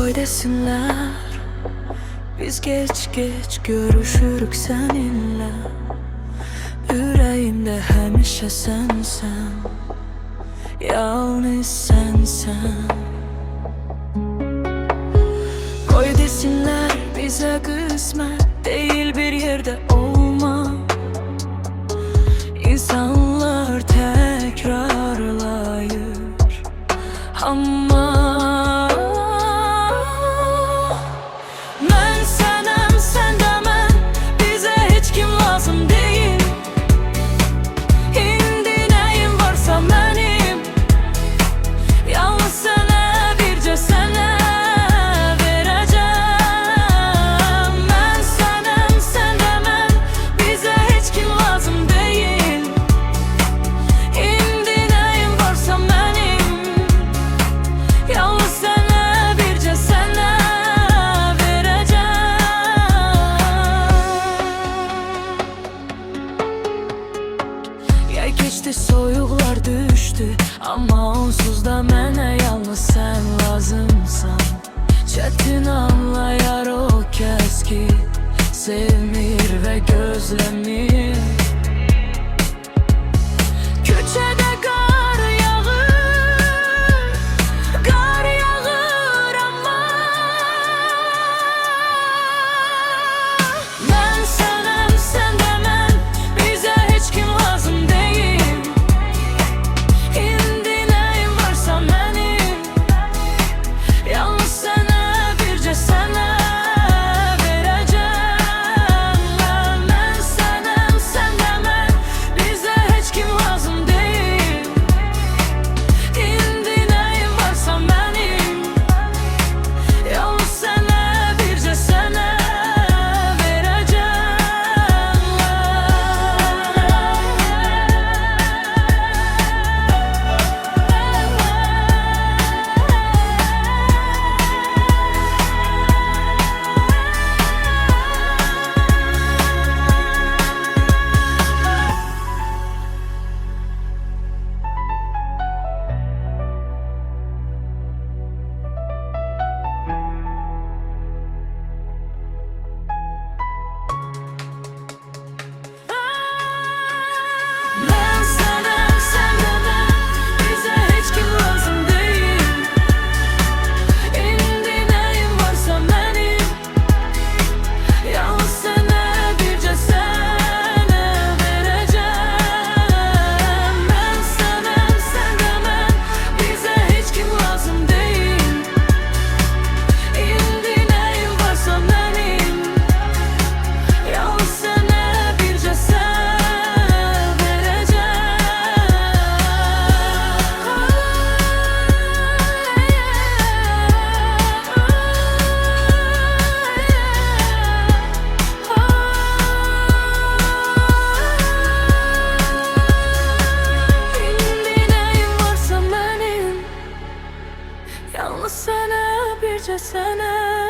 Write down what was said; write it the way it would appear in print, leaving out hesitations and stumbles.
Koy desinler biz geç görüşürük seninle. Yüreğimde həmişə sənsən, yalnız sənsən. Koy desinler bize kısmet değil bir yerde olma. İnsanlar tekrarlayır ama ben senem, sen de ben, bize hiç kim lazım değil. İndi neyim varsa benim, yalnız sana, birce sana vereceğim. Ben senem, sen de ben, bize hiç kim lazım değil. İndi neyim varsa benim, yalnız sana, birce sana vereceğim. Yay geçti, soyuqlar düştü, ama onsuz da mənə yalnız sen lazımsan. Çətin anlayar o kəs ki sevmir ve gözlemir. Küçədə qar yağır ama ben senem, sen de ben, bize hiç kim lazım değil. İndi neyim varsa benim, yalnız sana, birce sana vereceğim. Ben senem, sen de ben, bize hiç kim lazım değil. İndi neyim varsa benim, yalnız sana, birce sana vereceğim. Ben senem, sen de ben, bize hiç kim lazım değil. İndi neyim varsa benim, yalnız sana, birce sana vereceğim. Ben senem, sen de ben, bize hiç kim lazım değil. İndi neyim varsa benim, yalnız sana, birce sana yalnız sana, birce sana